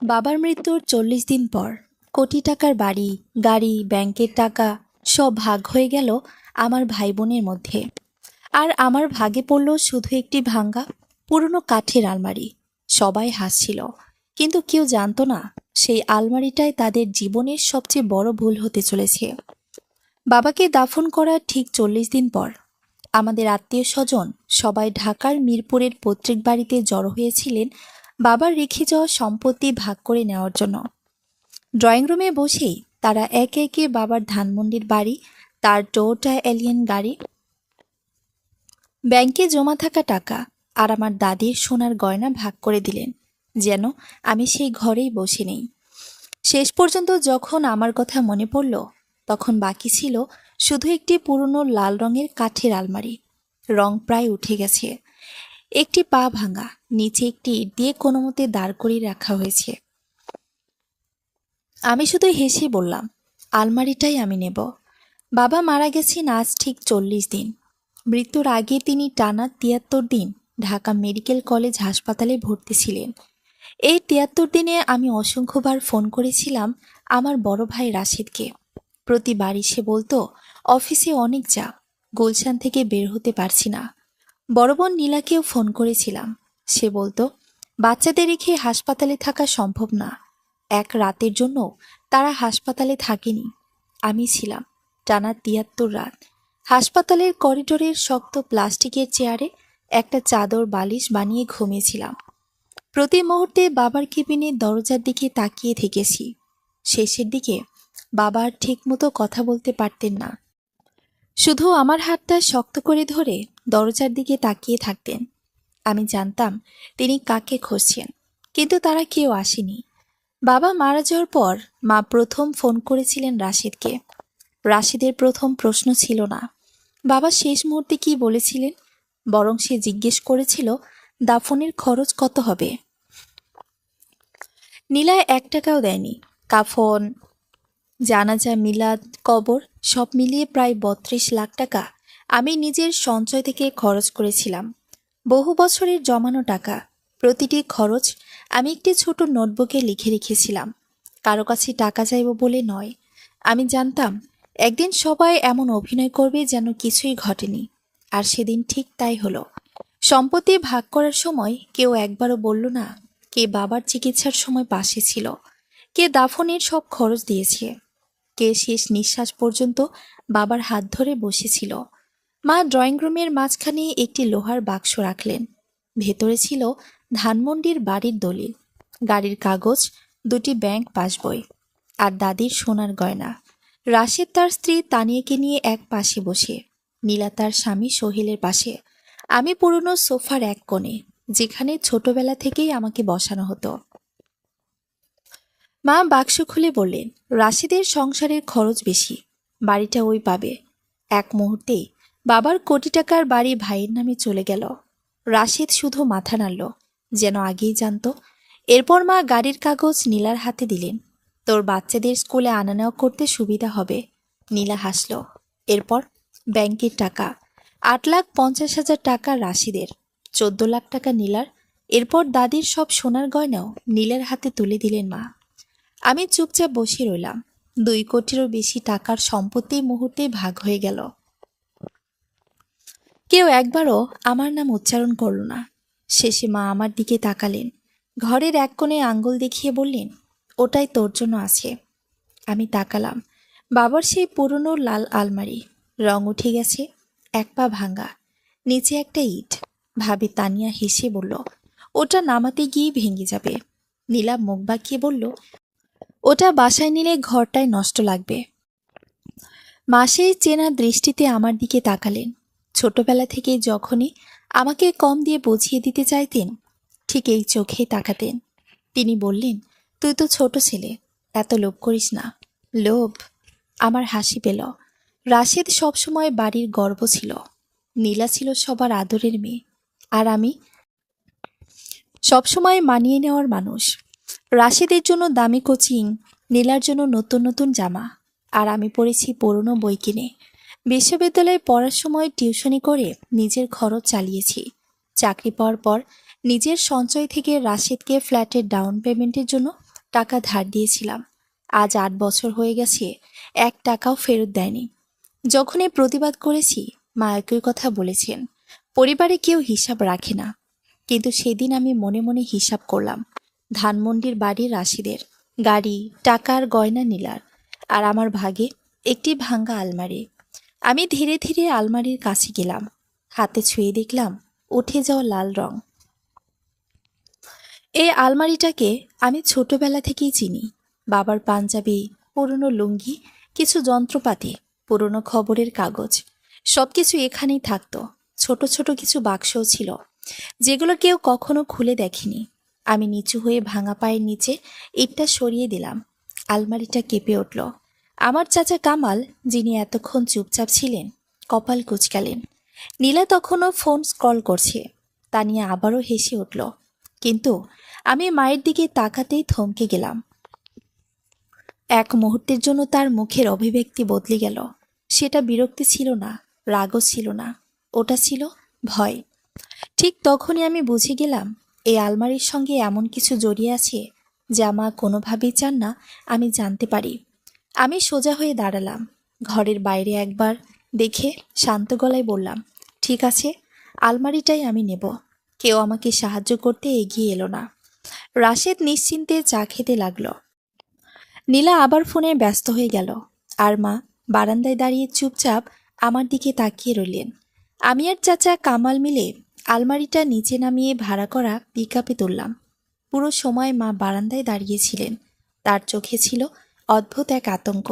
বাবার মৃত্যুর 40 দিন পর কোটি টাকার বাড়ি, গাড়ি, ব্যাংকের টাকা সব ভাগ হয়ে গেল আমার ভাই বোনের মধ্যে। আর আমার ভাগে পড়ল শুধু একটি ভাঙ্গা পুরনো কাঠের আলমারি। সবাই হাসছিল, কিন্তু কেউ জানতো না সেই আলমারিটাই তাদের জীবনের সবচেয়ে বড় ভুল হতে চলেছে। বাবাকে দাফন করার ঠিক 40 দিন পর আমাদের আত্মীয় স্বজন সবাই ঢাকার মিরপুরের পৈতৃক বাড়িতে জড়ো হয়েছিলেন বাবার রেখে যাওয়া সম্পত্তি ভাগ করে নেওয়ার জন্য। ড্রয়িং রুমে বসেই তারা একে একে বাবার ধানমন্ডির বাড়ি, তার টোয়োটা এলিয়ন গাড়ি, ব্যাংকে জমা থাকা টাকা আর আমার দাদির সোনার গয়না ভাগ করে দিলেন, যেন আমি সেই ঘরেই বসে নেই। শেষ পর্যন্ত যখন আমার কথা মনে পড়ল, তখন বাকি ছিল শুধু একটি পুরনো লাল রঙের কাঠের আলমারি। রং প্রায় উঠে গেছে, একটি পা ভাঙা, নিচে একটি ইট দিয়ে কোনো মতে দাঁড় করিয়ে রাখা হয়েছে। আমি শুধু হেসে বললাম, আলমারিটাই আমি নেব। বাবা মারা গেছেন আজ ঠিক 40 দিন। মৃত্যুর আগে তিনি টানা 73 দিন ঢাকা মেডিকেল কলেজ হাসপাতালে ভর্তি ছিলেন। এই 73 দিনে আমি অসংখ্যবার ফোন করেছিলাম আমার বড় ভাই রাশিদকে। প্রতিবার সে বলতো, অফিসে অনেক চাপ, গুলশান থেকে বের হতে পারছি না। বড় বোন নীলাকেও ফোন করেছিলাম। সে বলতো, বাচ্চাদের রেখে হাসপাতালে থাকা সম্ভব না। এক রাতের জন্য তারা হাসপাতালে থাকেনি। আমি ছিলাম টানা 73 রাত হাসপাতালের করিডোরের শক্ত প্লাস্টিকের চেয়ারে একটা চাদর বালিশ বানিয়ে ঘুমিয়েছিলাম। প্রতি মুহূর্তে বাবার কেবিনের দরজার দিকে তাকিয়ে থেকেছি। শেষের দিকে বাবা আর ঠিকমতো কথা বলতে পারতেন না, শুধু আমার হাতটা শক্ত করে ধরে দরজার দিকে তাকিয়ে থাকতেন। আমি জানতাম তিনি কাকে খুঁজছেন, কিন্তু তারা কেউ আসেনি। বাবা মারা যাওয়ার পর মা প্রথম ফোন করেছিলেন রাশিদকে। রাশিদের প্রথম প্রশ্ন ছিল না বাবা শেষ মুহূর্তে কি বলেছিলেন, বরং সে জিজ্ঞেস করেছিল দাফনের খরচ কত হবে। নীলায় 1 টাকাও দেয়নি। কাফন, জানাজা, মিলাদ, কবর সব মিলিয়ে প্রায় 32 লাখ টাকা আমি নিজের সঞ্চয় থেকে খরচ করেছিলাম। বহু বছরের জমানো টাকা। প্রতিটি খরচ আমি একটি ছোট নোটবুকে লিখে রেখেছিলাম। কারো কাছে টাকা চাইব বলে নয়। আমি জানতাম একদিন সবাই এমন অভিনয় করবে যেন কিছুই ঘটেনি। আর সেদিন ঠিক তাই হলো। সম্পত্তি ভাগ করার সময় কেউ একবারও বলল না কে বাবার চিকিৎসার সময় পাশে ছিল, কে দাফনের সব খরচ দিয়েছে, কে শেষ নিঃশ্বাস পর্যন্ত বাবার হাত ধরে বসেছিল। মা ড্রয়িং রুমের মাঝখানে একটি লোহার বাক্স রাখলেন। ভেতরে ছিল ধানমন্ডির বাড়ির দলিল, গাড়ির কাগজ, 2টি ব্যাংক পাসবই আর দাদির সোনার গয়না। রাশেদ তার স্ত্রী তানিয়াকে নিয়ে এক পাশে বসে, নীলা তার স্বামী সোহেলের পাশে, আমি পুরনো সোফার এক কোণে, যেখানে ছোটবেলা থেকেই আমাকে বসানো হতো। মা বাক্স খুলে বললেন, রাশিদের সংসারের খরচ বেশি, বাড়িটা ওই পাবে। এক মুহূর্তেই বাবার কোটি টাকার বাড়ি ভাইয়ের নামে চলে গেল। রাশিদ শুধু মাথা নাড়ল, যেন আগেই জানত। এরপর মা গাড়ির কাগজ নীলার হাতে দিলেন। তোর বাচ্চাদের স্কুলে আনা নেওয়া করতে সুবিধা হবে। নীলা হাসল। এরপর ব্যাংকের টাকা, 8,50,000 টাকা রাশিদের, 14 লাখ টাকা নীলার। এরপর দাদির সব সোনার গয়নাও নীলার হাতে তুলে দিলেন মা। আমি চুপচাপ বসে রইলাম। 2 কোটিরও বেশি টাকার সম্পত্তি মুহূর্তে ভাগ হয়ে গেল। কেউ একবারও আমার নাম উচ্চারণ করল না। শেষে মা আমার দিকে তাকালেন, ঘরের এক কোণে আঙ্গুল দেখিয়ে বললেন, ওটাই তোর জন্য আছে। আমি তাকালাম। বাবার সেই পুরনো লাল আলমারি, রং উঠে গেছে, এক পা ভাঙা, নিচে একটা ইট। ভাবি তানিয়া হেসে বলল, ওটা নামাতে গিয়ে ভেঙে যাবে। নীলা মুখ বাঁকিয়ে বলল, ওটা বাসায় নিলে ঘরটাই নষ্ট লাগবে। মাসের চেনা দৃষ্টিতে আমার দিকে তাকালেন। ছোটবেলা থেকে যখনই আমাকে কম দিয়ে বুঝিয়ে দিতে চাইতেন, ঠিক এই চোখেই তাকাতেন। তিনি বললেন, তুই তো ছোট ছেলে, এত লোভ করিস না। লোভ? আমার হাসি পেল। রাশেদ সবসময় বাড়ির গর্ব ছিল। নীলা ছিল সবার আদরের মেয়ে, আর আমি সবসময় মানিয়ে নেওয়ার মানুষ। রাশেদের জন্য দামি কোচিং, নীলার জন্য নতুন নতুন জামা, আর আমি পড়েছি পুরনো বই কিনে। বিশ্ববিদ্যালয়ে পড়ার সময় টিউশনি করে নিজের খরচ চালিয়েছি। চাকরি পাওয়ার পর নিজের সঞ্চয় থেকে রাশেদকে ফ্ল্যাটের ডাউন পেমেন্টের জন্য টাকা ধার দিয়েছিলাম। আজ 8 বছর হয়ে গেছে, 1 টাকাও ফেরত দেয়নি। যখনই প্রতিবাদ করেছি, মা একই কথা বলেছেন, পরিবারে কেউ হিসাব রাখে না। কিন্তু সেদিন আমি মনে মনে হিসাব করলাম, ধানমন্ডির বাড়ির রাশিদের, গাড়ি, টাকা আর গয়না নীলার, আর আমার ভাগে একটি ভাঙ্গা আলমারি। আমি ধীরে ধীরে আলমারির কাছে গেলাম, হাতে ছুঁয়ে দেখলাম উঠে যাওয়া লাল রং। এই আলমারিটাকে আমি ছোটবেলা থেকেই চিনি। বাবার পাঞ্জাবি, পুরনো লুঙ্গি, কিছু যন্ত্রপাতি, পুরনো খবরের কাগজ, সবকিছু এখানেই থাকতো। ছোট ছোট কিছু বাক্সও ছিল, যেগুলো কেউ কখনো খুলে দেখেনি। আমি নিচু হয়ে ভাঙা পায়ের নিচে ইটটা সরিয়ে দিলাম। আলমারিটা কেঁপে উঠল। আমার চাচা কামাল, যিনি এতক্ষণ চুপচাপ ছিলেন, কপাল কুঁচকালেন। নীলা তখনও ফোন স্ক্রল করছে। তা নিয়ে আবারও হেসে উঠল। কিন্তু আমি মায়ের দিকে তাকাতেই থমকে গেলাম। এক মুহূর্তের জন্য তার মুখের অভিব্যক্তি বদলে গেল। সেটা বিরক্তি ছিল না, রাগও ছিল না, ওটা ছিল ভয়। ঠিক তখনই আমি বুঝে গেলাম, এই আলমারির সঙ্গে এমন কিছু জড়িয়ে আছে যা মা কোনোভাবেই চান না আমি জানতে পারি। আমি সোজা হয়ে দাঁড়ালাম, ঘরের বাইরে একবার দেখে শান্ত গলায় বললাম, ঠিক আছে, আলমারিটাই আমি নেব। কেউ আমাকে সাহায্য করতে এগিয়ে এলো না। রাশেদ নিশ্চিন্তে চা খেতে লাগলো। নীলা আবার ফোনে ব্যস্ত হয়ে গেল, আর মা বারান্দায় দাঁড়িয়ে চুপচাপ আমার দিকে তাকিয়ে রইলেন। আমি আর চাচা কামাল মিলে আলমারিটা নিচে নামিয়ে ভাড়া করা পিকআপে তুললাম। পুরো সময় মা বারান্দায় দাঁড়িয়েছিলেন। তার চোখে ছিল অদ্ভুত এক আতঙ্ক,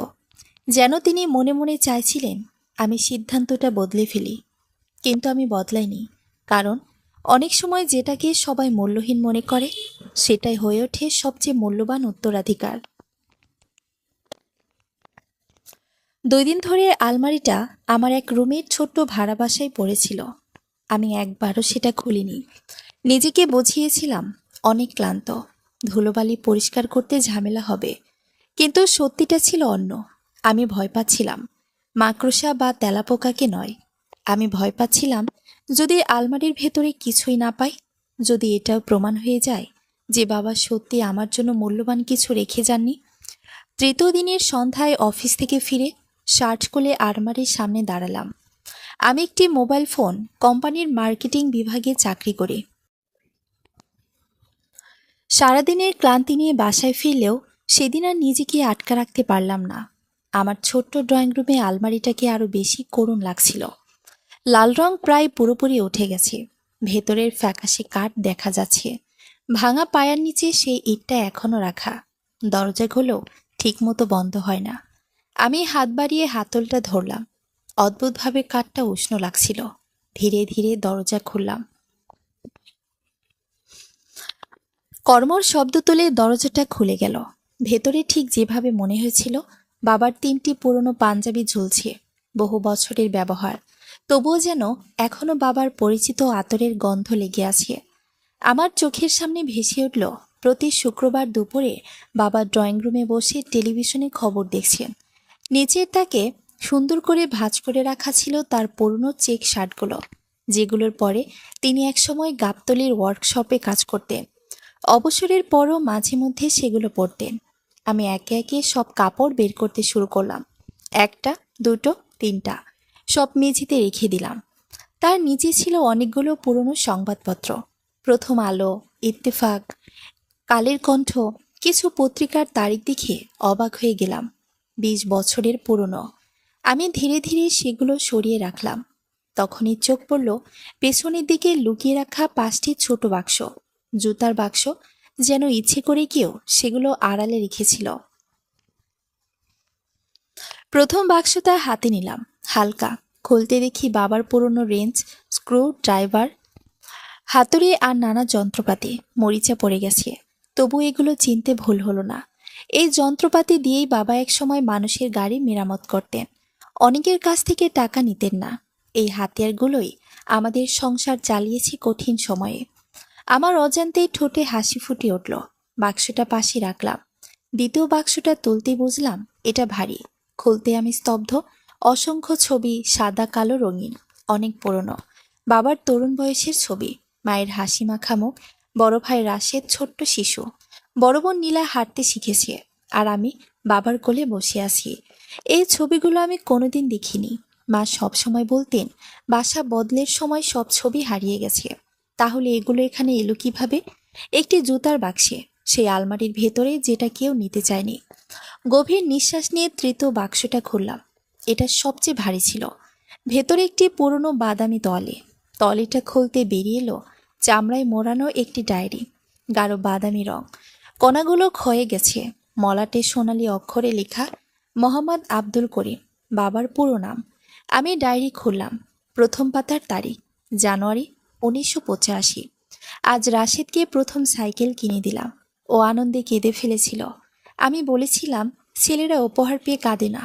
যেন তিনি মনে মনে চাইছিলেন আমি সিদ্ধান্তটা বদলে ফেলি। কিন্তু আমি বদলাইনি, কারণ অনেক সময় যেটাকে সবাই মূল্যহীন মনে করে, সেটাই হয়ে ওঠে সবচেয়ে মূল্যবান উত্তরাধিকার। 2 দিন ধরে আলমারিটা আমার এক রুমের ছোট্ট ভাড়া বাসায় পড়েছিল। আমি একবারও সেটা খুলিনি। নিজেকে বুঝিয়েছিলাম অনেক ক্লান্ত, ধুলোবালি পরিষ্কার করতে ঝামেলা হবে। কিন্তু সত্যিটা ছিল অন্য। আমি ভয় পাচ্ছিলাম মাকড়সা বা তেলাপোকাকে নয়। আমি ভয় পাচ্ছিলাম যদি আলমারির ভেতরে কিছুই না পাই, যদি এটাও প্রমাণ হয়ে যায় যে বাবা সত্যি আমার জন্য মূল্যবান কিছু রেখে যাননি। 3য় দিনের সন্ধ্যায় অফিস থেকে ফিরে শার্ট খুলে আলমারির সামনে দাঁড়ালাম। আমি একটি মোবাইল ফোন কোম্পানির মার্কেটিং বিভাগে চাকরি করি। সারাদিনের ক্লান্তি নিয়ে বাসায় ফিরলেও সেদিন আর নিজেকে আটকা রাখতে পারলাম না। আমার ছোট্ট ড্রয়িং রুমে আলমারিটাকে আরও বেশি করুণ লাগছিল। লাল রং প্রায় পুরোপুরি উঠে গেছে, ভেতরের ফ্যাকাশে কাঠ দেখা যাচ্ছে। ভাঙা পায়ার নিচে সেই ইটটা এখনও রাখা। দরজাগুলো ঠিকমতো বন্ধ হয় না। আমি হাত বাড়িয়ে হাতলটা ধরলাম। অদ্ভুতভাবে কাঠটা উষ্ণ লাগছিল। ধীরে ধীরে দরজা খুললাম। কর্মর শব্দ তুলে দরজাটা খুলে গেল। ভেতরে ঠিক যেভাবে মনে হয়েছিল, বাবার 3টি পুরনো পাঞ্জাবি ঝুলছে, বহু বছরের ব্যবহার। তবুও যেন এখনো বাবার পরিচিত আতরের গন্ধ লেগে আছে। আমার চোখের সামনে ভেসে উঠল প্রতি শুক্রবার দুপুরে বাবা ড্রয়িং রুমে বসে টেলিভিশনে খবর দেখছেন। নিচের তাকে সুন্দর করে ভাঁজ করে রাখা ছিল তার পুরনো চেক শার্টগুলো, যেগুলোর পরে তিনি একসময় গাবতলীর ওয়ার্কশপে কাজ করতেন। অবসরের পরও মাঝে মধ্যে সেগুলো পরতেন। আমি একে একে সব কাপড় বের করতে শুরু করলাম। 1টা, 2টো, 3টা, সব মেঝেতে রেখে দিলাম। তার নিচে ছিল অনেকগুলো পুরনো সংবাদপত্র, প্রথম আলো, ইত্তেফাক, কালের কণ্ঠ। কিছু পত্রিকার তারিখ দেখে অবাক হয়ে গেলাম, 20 বছরের পুরনো। আমি ধীরে ধীরে সেগুলো সরিয়ে রাখলাম। তখনই চোখ পড়ল পেছনের দিকে লুকিয়ে রাখা 5টি ছোট বাক্স, জুতার বাক্স, যেন ইচ্ছে করে কেউ সেগুলো আড়ালে রেখেছিল। প্রথম বাক্সটা হাতে নিলাম, হালকা। খুলতে দেখি বাবার পুরনো রেঞ্চ, স্ক্রু ড্রাইভার, হাতুড়ি আর নানা যন্ত্রপাতি মরিচা পড়ে গেছে। তবু এগুলো চিনতে ভুল হলো না। এই যন্ত্রপাতি দিয়েই বাবা একসময় মানুষের গাড়ি মেরামত করতেন, অনেকের কাছ থেকে টাকা নিতেন না। এই হাতিয়ারগুলোই আমাদের সংসার চালিয়েছে কঠিন সময়ে। আমার অজান্তেই ঠোঁটে হাসি ফুটে উঠল। বাক্সটা পাশে রাখলাম। দ্বিতীয় বাক্সটা তুলতে বুঝলাম এটা ভারী। খুলতে আমি স্তব্ধ। অসংখ্য ছবি, সাদা কালো রঙিন, অনেক পুরনো। বাবার তরুণ বয়সের ছবি, মায়ের হাসি মাখা মুখ, বড় ভাই রাশেদ ছোট্ট শিশু, বড় বোন নীলা হাঁটতে শিখেছে, আর আমি বাবার কোলে বসে আছি। এই ছবিগুলো আমি কোনোদিন দেখিনি। মা সবসময় বলতেন, বাসা বদলের সময় সব ছবি হারিয়ে গেছে। তাহলে এগুলো এখানে এলো কিভাবে? একটি জুতার বাক্সে, সেই আলমারির ভেতরে, যেটা কেউ নিতে চায়নি। গভীর নিঃশ্বাস নিয়ে তৃতীয় বাক্সটা খুললাম। এটা সবচেয়ে ভারী ছিল। ভেতরে একটি পুরনো বাদামি তলে। তলেটা খুলতে বেরিয়ে এলো চামড়ায় মোড়ানো একটি ডায়েরি, গাঢ় বাদামি রং। কণাগুলো ক্ষয়ে গেছে। মলাটে সোনালি অক্ষরে লেখা মোহাম্মদ আব্দুল করিম, বাবার পুরো নাম। আমি ডায়েরি খুললাম। প্রথম পাতার তারিখ জানুয়ারি 1985। আজ রাশেদকে প্রথম সাইকেল কিনে দিলাম। ও আনন্দে কেঁদে ফেলেছিল। আমি বলেছিলাম ছেলেরা উপহার পেয়ে কাঁদে না,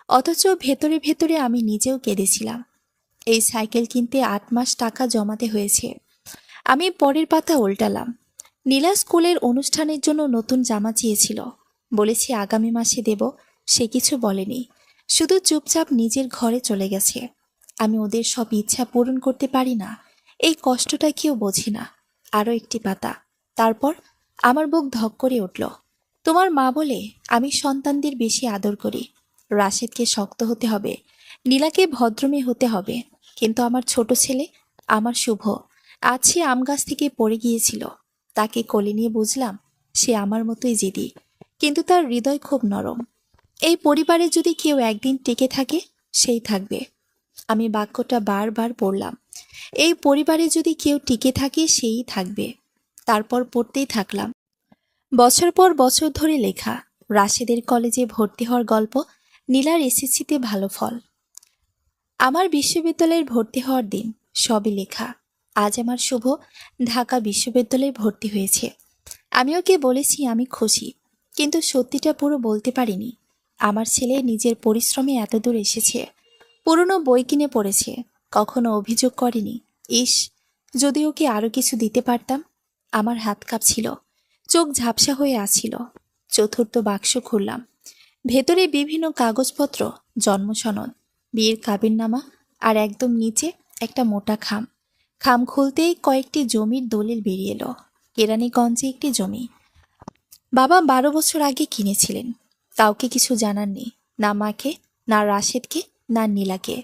অথচ ভেতরে ভেতরে আমি নিজেও কেঁদেছিলাম। এই সাইকেল কিনতে 8 মাস টাকা জমাতে হয়েছে। আমি পরের পাতা উল্টালাম। নীলা স্কুলের অনুষ্ঠানের জন্য নতুন জামা চেয়েছিল। বলেছি আগামী মাসে দেব। সে কিছু বলেনি, শুধু চুপচাপ নিজের ঘরে চলে গেছে। আমি ওদের সব ইচ্ছা পূরণ করতে পারি না, এই কষ্টটা কেউ বোঝে না। আরও একটি পাতা। তারপর আমার বুক ধক করে উঠল। তোমার মা বলে আমি সন্তানদের বেশি আদর করি। রাশেদকে শক্ত হতে হবে, নীলাকে ভদ্রমে হতে হবে। কিন্তু আমার ছোট ছেলে, আমার শুভ, আজ সে আম গাছ থেকে পড়ে গিয়েছিল। তাকে কোলে নিয়ে বুঝলাম সে আমার মতোই জেদি, কিন্তু তার হৃদয় খুব নরম। এই পরিবারে যদি কেউ একদিন টিকে থাকে, সেই থাকবে। আমি বাক্যটা বারবার পড়লাম। এই পরিবারে যদি কেউ টিকে থাকে, সেই থাকবে। তারপর পড়তেই থাকলাম। বছর পর বছর ধরে লেখা রাশেদের কলেজে ভর্তি হওয়ার গল্প, নীলার এসএসসিতে ভালো ফল, আমার বিশ্ববিদ্যালয়ের ভর্তি হওয়ার দিন, সবই লেখা। আজ আমার শুভ ঢাকা বিশ্ববিদ্যালয়ে ভর্তি হয়েছে। আমি ওকে বলেছি আমি খুশি, কিন্তু সত্যিটা পুরো বলতে পারিনি। আমার ছেলে নিজের পরিশ্রমে এত দূর এসেছে। পুরনো বই কিনে পড়েছে, কখনো অভিযোগ করেনি। ইস, যদি ওকে আরো কিছু দিতে পারতাম। আমার হাত কাঁপছিল, চোখ ঝাপসা হয়ে আসছিল। চতুর্থ বাক্স খুললাম। ভেতরে বিভিন্ন কাগজপত্র, জন্মসনদ, বিয়ের কাবিননামা, আর একদম নিচে একটা মোটা খাম। খাম খুলতেই কয়েকটি জমির দলিল বেরিয়ে এলো। কেরানীগঞ্জে একটি জমি। বাবা 12 বছর আগে কিনেছিলেন। কাউকে কিছু জানাননি, না মাকে, না রাশেদকে, না নীলাকে।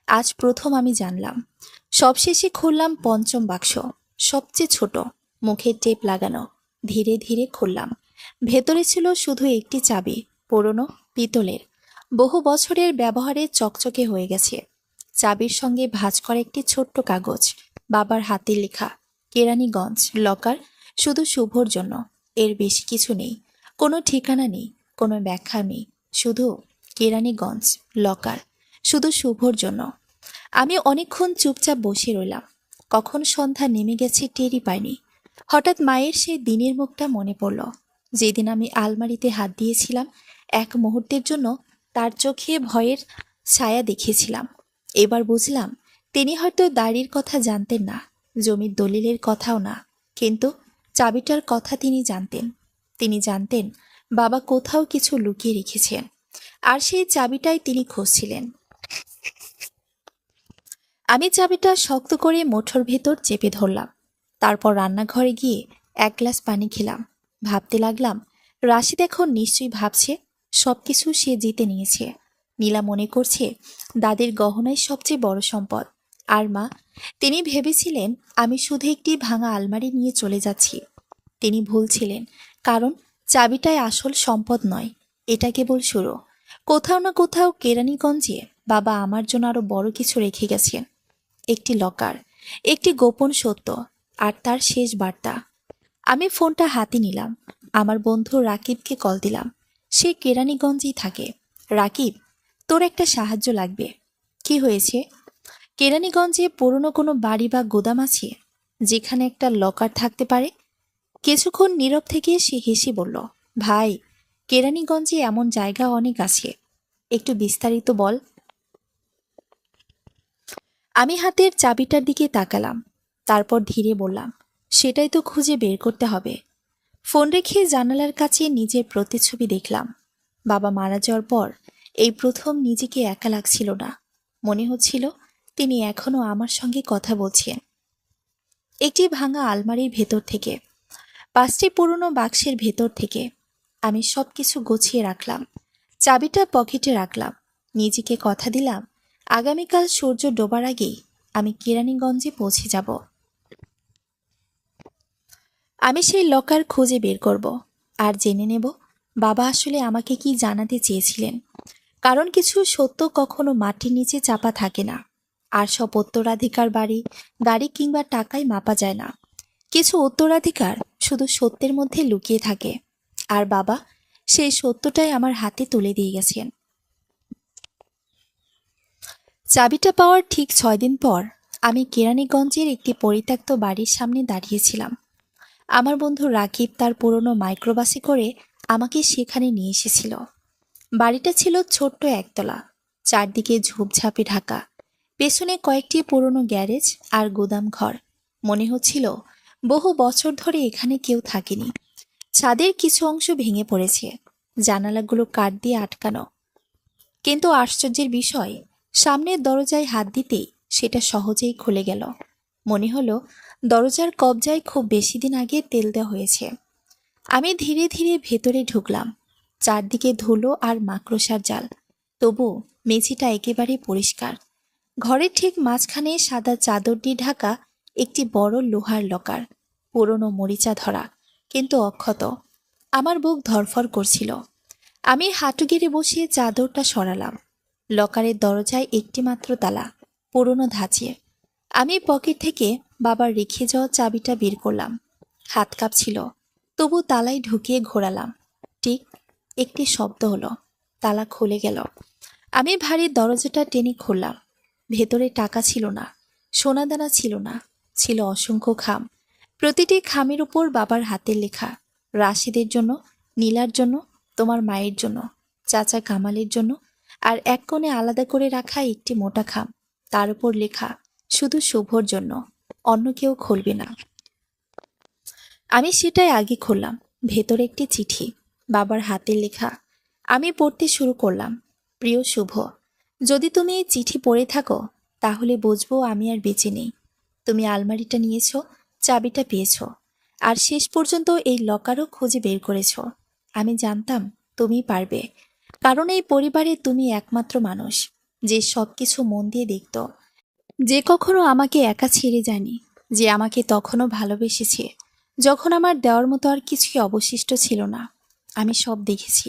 আজ প্রথম আমি জানলাম। সবশেষে খুললাম পঞ্চম বাক্স, সবচেয়ে ছোট, মুখে টেপ লাগানো। ধীরে ধীরে খুললাম। ভেতরে ছিল শুধু একটি চাবি, পুরনো, পিতলের, বহু বছরের ব্যবহারে চকচকে হয়ে গেছে। চাবির সঙ্গে ভাঁজ করা একটি ছোট্ট কাগজ, বাবার হাতে লেখা, কেরানীগঞ্জ, লকার, শুধু শুভর জন্য। এর বেশি কিছু নেই, কোনো ঠিকানা নেই, কোনো ব্যাখ্যা নেই, শুধু কেরানীগঞ্জ, লকার, শুধু শুভর জন্য। আমি অনেকক্ষণ চুপচাপ বসে রইলাম। কখন সন্ধ্যা নেমে গেছে টেরই পাইনি। হঠাৎ মায়ের সেই দিনের মুখটা মনে পড়ল, যেদিন আমি আলমারিতে হাত দিয়েছিলাম। এক মুহূর্তের জন্য তার চোখে ভয়ের ছায়া দেখিয়েছিলাম। এবার বুঝলাম তিনি হয়তো দাড়ির কথা জানতেন না, জমির দলিলের কথাও না, কিন্তু চাবিটার কথা তিনি জানতেন। তিনি জানতেন বাবা কোথাও কিছু লুকিয়ে রেখেছেন, আর সেই চাবিটাই তিনি খুঁজছিলেন। আমি চাবিটা শক্ত করে মুঠোর ভেতর চেপে ধরলাম। তারপর রান্নাঘরে গিয়ে এক গ্লাস পানি খেলাম। ভাবতে লাগলাম, রাশিদ এখন নিশ্চয়ই ভাবছে সবকিছু সে জিতে নিয়েছে। নীলা মনে করছে দাদির গহনাই সবচেয়ে বড় সম্পদ। আর মা, তিনি ভেবেছিলেন আমি শুধু একটি ভাঙা আলমারি নিয়ে চলে যাচ্ছি। তিনি ভুল ছিলেন, কারণ চাবিটাই আসল সম্পদ নয়, এটা কেবল শুরু। কোথাও না কোথাও কেরানীগঞ্জে বাবা আমার জন্য আরো বড় কিছু রেখে গেছেন। একটি লকার, একটি গোপন সত্য, আর তার শেষ বার্তা। আমি ফোনটা হাতে নিলাম। আমার বন্ধু রাকিবকে কল দিলাম। সে কেরানীগঞ্জেই থাকে। রাকিব, তোর একটা সাহায্য লাগবে। কি হয়েছে? কেরানীগঞ্জে পুরনো কোনো বাড়ি বা গোদাম আছে যেখানে একটা লকার থাকতে পারে? কিছুক্ষণ নীরব থেকে সে হেসে বলল, ভাই, কেরানীগঞ্জে এমন জায়গা অনেক আছে। একটু বিস্তারিত বল। আমি হাতের চাবিটার দিকে তাকালাম, তারপর ধীরে বললাম, সেটাই তো খুঁজে বের করতে হবে। ফোন রেখে জানালার কাছে নিজের প্রতিচ্ছবি দেখলাম। বাবা মারা যাওয়ার পর এই প্রথম নিজেকে একা লাগছিল না। মনে হচ্ছিল তিনি এখনো আমার সঙ্গে কথা বলছেন। একটি ভাঙা আলমারির ভেতর থেকে 5টি পুরনো বাক্সের ভেতর থেকে আমি সবকিছু গুছিয়ে রাখলাম। চাবিটা পকেটে রাখলাম। নিজেকে কথা দিলাম, আগামীকাল সূর্য ডোবার আগেই আমি কেরানীগঞ্জে পৌঁছে যাব। আমি সেই লকার খুঁজে বের করব আর জেনে নেব বাবা আসলে আমাকে কি জানাতে চেয়েছিলেন। কারণ কিছু সত্য কখনো মাটির নিচে চাপা থাকে না। আর সব উত্তরাধিকার গাড়ি কিংবা টাকায় মাপা যায় না। কিছু উত্তরাধিকার শুধু সত্যের মধ্যে লুকিয়ে থাকে। আর বাবা সেই সত্যটাই আমার হাতে তুলে দিয়ে গেছেন। চাবিটা পাওয়ার ঠিক 6 দিন পর আমি কেরানীগঞ্জের একটি পরিত্যক্ত বাড়ির সামনে দাঁড়িয়েছিলাম। আমার বন্ধু রাকিব তার পুরনো মাইক্রোবাসে করে আমাকে সেখানে নিয়ে এসেছিল। বাড়িটা ছিল ছোট্ট একতলা, চারদিকে ঝোপঝাপে ঢাকা। পেছনে কয়েকটি পুরনো গ্যারেজ আর গুদাম ঘর। মনে হচ্ছিল বহু বছর ধরে এখানে কেউ থাকেনি। ছাদের কিছু অংশ ভেঙে পড়েছে, জানালাগুলো কাঠ দিয়ে আটকানো। কিন্তু আশ্চর্যের বিষয়, সামনের দরজায় হাত দিতেই সেটা সহজেই খুলে গেল। মনে হলো দরজার কবজায় খুব বেশি দিন আগে তেল দেওয়া হয়েছে। আমি ধীরে ধীরে ভেতরে ঢুকলাম। চারদিকে ধুলো আর মাকড়সার জাল, তবু মেঝেটা একেবারে পরিষ্কার। ঘরের ঠিক মাঝখানে সাদা চাদর দিয়ে ঢাকা একটি বড় লোহার লকার, পুরনো মরিচা ধরা কিন্তু অক্ষত। আমার বুক ধড়ফড় করছিল। আমি হাঁটু গেড়ে বসে চাদরটা সরালাম। লকারের দরজায় একটি মাত্র তালা, পুরনো ধাঁচের। আমি পকেট থেকে বাবার রেখে যাওয়া চাবিটা বের করলাম। হাত কাঁপছিল, তবু তালায় ঢুকিয়ে ঘোরালাম। ঠিক একটি শব্দ হলো, তালা খুলে গেল। আমি ভারী দরজাটা টেনে খুললাম। ভেতরে টাকা ছিল না, সোনাদানা ছিল না, ছিল অসংখ্য খাম। প্রতিটি খামের উপর বাবার হাতের লেখা, রাশিদের জন্য, নীলার জন্য, তোমার মায়ের জন্য, চাচা কামালের জন্য। আর এক কোণে আলাদা করে রাখা একটি মোটা খাম, তার উপর লেখা, শুধু শুভর জন্য, অন্য কেউ খুলবে না। আমি সেটাই আগে খুললাম। ভেতরে একটি চিঠি, বাবার হাতের লেখা। আমি পড়তে শুরু করলাম। প্রিয় শুভ, যদি তুমি এই চিঠি পড়ে থাকো তাহলে বুঝবো আমি আর বেঁচে নেই। তুমি আলমারিটা নিয়েছ, চাবিটা পেয়েছ, আর শেষ পর্যন্ত এই লকারও খুঁজে বের করেছ। আমি জানতাম তুমি পারবে, কারণ এই পরিবারে তুমি একমাত্র মানুষ যে সবকিছু মন দিয়ে দেখত, যে কখনো আমাকে একা ছেড়ে যায়নি, যে আমাকে তখনও ভালোবেসেছে যখন আমার দেওয়ার মতো আর কিছুই অবশিষ্ট ছিল না। আমি সব দেখেছি,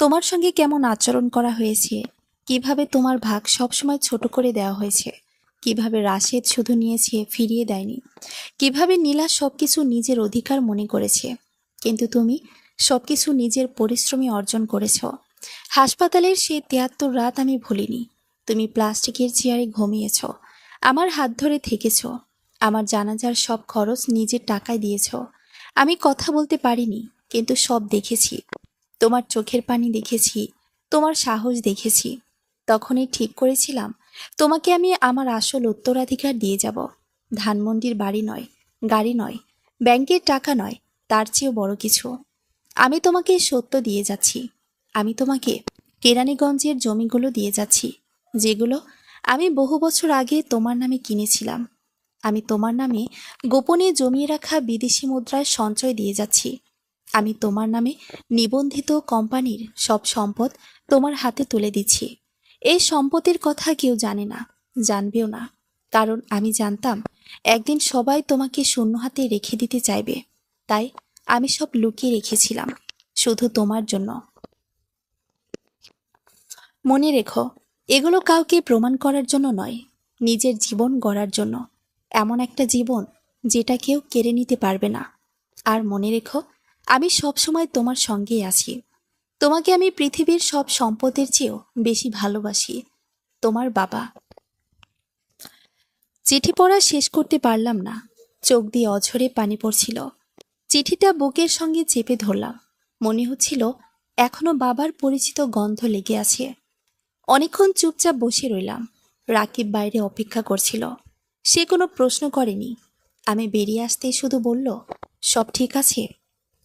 তোমার সঙ্গে কেমন আচরণ করা হয়েছে, কিভাবে তোমার ভাগ সবসময় ছোট করে দেওয়া হয়েছে, কিভাবে রাশেদ শুধু নিয়েছে, ফিরিয়ে দেয়নি, কিভাবে নীলা সবকিছু নিজের অধিকার মনে করেছে। কিন্তু তুমি সবকিছু নিজের পরিশ্রমে অর্জন করেছ। হাসপাতালের সেই 73 রাত আমি ভুলিনি। তুমি প্লাস্টিকের চেয়ারে ঘুমিয়েছ, আমার হাত ধরে থেকেছ, আমার জানাজার সব খরচ নিজের টাকায় দিয়েছ। আমি কথা বলতে পারিনি, কিন্তু সব দেখেছি। তোমার চোখের পানি দেখেছি, তোমার সাহস দেখেছি। তখনই ঠিক করেছিলাম তোমাকে আমি আমার আসল উত্তরাধিকার দিয়ে যাব। ধানমন্ডির বাড়ি নয়, গাড়ি নয়, ব্যাংকের টাকা নয়, তার চেয়েও বড় কিছু। আমি তোমাকে সত্য দিয়ে যাচ্ছি। আমি তোমাকে কেরানীগঞ্জের জমিগুলো দিয়ে যাচ্ছি, যেগুলো আমি বহু বছর আগে তোমার নামে কিনেছিলাম। আমি তোমার নামে গোপনে জমিয়ে রাখা বিদেশি মুদ্রার সঞ্চয় দিয়ে যাচ্ছি। আমি তোমার নামে নিবন্ধিত কোম্পানির সব সম্পদ তোমার হাতে তুলে দিচ্ছি। এই সম্পত্তির কথা কেউ জানে না, জানবেও না, কারণ আমি জানতাম একদিন সবাই তোমাকে শূন্য হাতে রেখে দিতে চাইবে। তাই আমি সব লুকিয়ে রেখেছিলাম, শুধু তোমার জন্য। মনে রেখো, এগুলো কাউকে প্রমাণ করার জন্য নয়, নিজের জীবন গড়ার জন্য। এমন একটা জীবন যেটা কেউ কেড়ে নিতে পারবে না। আর মনে রেখো, আমি সবসময় তোমার সঙ্গেই আছি। তোমাকে আমি পৃথিবীর সব সম্পদের চেয়েও বেশি ভালোবাসি। তোমার বাবা। চিঠি পড়া শেষ করতে পারলাম না, চোখ দিয়ে অঝরে পানি পড়ছিল। চিঠিটা বুকের সঙ্গে চেপে ধরলাম। মনে হচ্ছিল এখনো বাবার পরিচিত গন্ধ লেগে আছে। অনেকক্ষণ চুপচাপ বসে রইলাম। রাকিব বাইরে অপেক্ষা করছিল। সে কোনো প্রশ্ন করেনি। আমি বেরিয়ে আসতেই শুধু বলল, সব ঠিক আছে?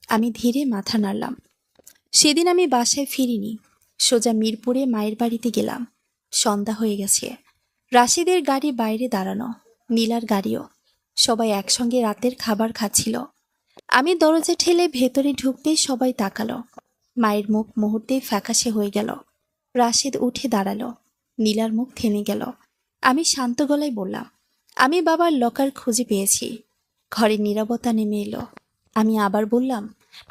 আমি ধীরে মাথা নাড়লাম। সেদিন আমি বাসায় ফিরিনি, সোজা মিরপুরে মায়ের বাড়িতে গেলাম। সন্ধ্যা হয়ে গেছে। রাশিদের গাড়ি বাইরে দাঁড়ানো, নীলার গাড়িও। সবাই একসঙ্গে রাতের খাবার খাচ্ছিল। আমি দরজা ঠেলে ভেতরে ঢুকতেই সবাই তাকালো। মায়ের মুখ মুহূর্তেই ফ্যাকাশে হয়ে গেল। রাশেদ উঠে দাঁড়ালো। নীলার মুখ থেমে গেল। আমি শান্ত গলায় বললাম, আমি বাবার লকার খুঁজে পেয়েছি। ঘরে নীরবতা নেমে এলো। আমি আবার বললাম,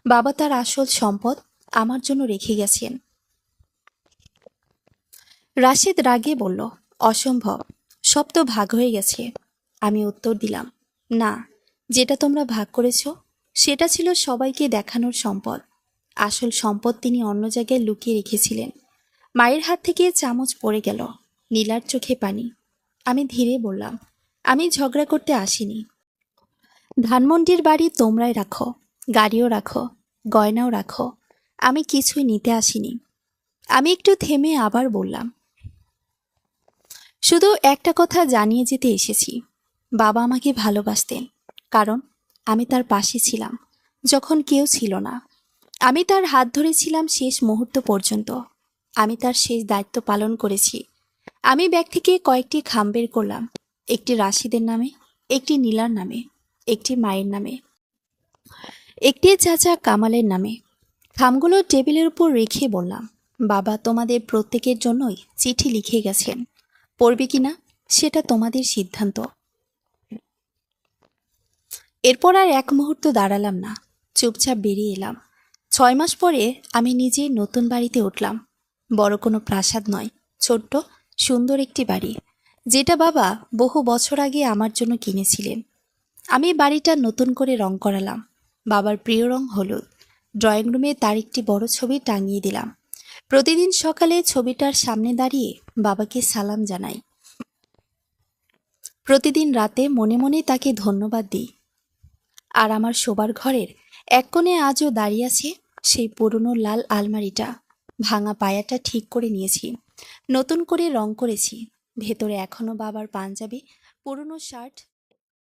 বাবা তার আসল সম্পদ আমার জন্য রেখে গেছেন। রাশেদ রাগে বলল, অসম্ভব, সব তো ভাগ হয়ে গেছে। আমি উত্তর দিলাম, না, যেটা তোমরা ভাগ করেছ সেটা ছিল সবাইকে দেখানোর সম্পদ। আসল সম্পদ তিনি অন্য জায়গায় লুকিয়ে রেখেছিলেন। মায়ের হাত থেকে চামচ পড়ে গেল। নীলার চোখে পানি। আমি ধীরে বললাম, আমি ঝগড়া করতে আসিনি। ধানমন্ডির বাড়ি তোমরাই রাখো, গাড়িও রাখো, গয়নাও রাখো, আমি কিছুই নিতে আসিনি। আমি একটু থেমে আবার বললাম, শুধু একটা কথা জানিয়ে যেতে এসেছি। বাবা আমাকে ভালোবাসতেন, কারণ আমি তার পাশে ছিলাম যখন কেউ ছিল না। আমি তার হাত ধরেছিলাম শেষ মুহূর্ত পর্যন্ত। আমি তার শেষ দায়িত্ব পালন করেছি। আমি ব্যাগ থেকে কয়েকটি খাম বের করলাম, একটি রাশিদের নামে, একটি নীলার নামে, একটি মায়ের নামে, একটি চাচা কামালের নামে। খামগুলো টেবিলের উপর রেখে বললাম, বাবা তোমাদের প্রত্যেকের জন্যই চিঠি লিখে গেছেন। পড়বে কিনা সেটা তোমাদের সিদ্ধান্ত। এরপর আর এক মুহূর্ত দাঁড়ালাম না, চুপচাপ বেরিয়ে এলাম। 6 মাস পরে আমি নিজেই নতুন বাড়িতে উঠলাম। বড় কোনো প্রাসাদ নয়, ছোট্ট সুন্দর একটি বাড়ি, যেটা বাবা বহু বছর আগে আমার জন্য কিনেছিলেন। আমি বাড়িটা নতুন করে রং করালাম। বাবার প্রিয় রং হলুদ। ড্রয়িং রুমে তার একটি বড় ছবি টাঙিয়ে দিলাম। প্রতিদিন সকালে ছবিটার সামনে দাঁড়িয়ে বাবাকে সালাম জানাই। প্রতিদিন রাতে মনে মনে তাকে ধন্যবাদ দিই। আর আমার শোবার ঘরের এক কোণে আজও দাঁড়িয়ে আছে সেই পুরনো লাল আলমারিটা। ভাঙা পায়াটা ঠিক করে নিয়েছি, নতুন করে রং করেছি। ভেতরে এখনো বাবার পাঞ্জাবি, পুরনো শার্ট,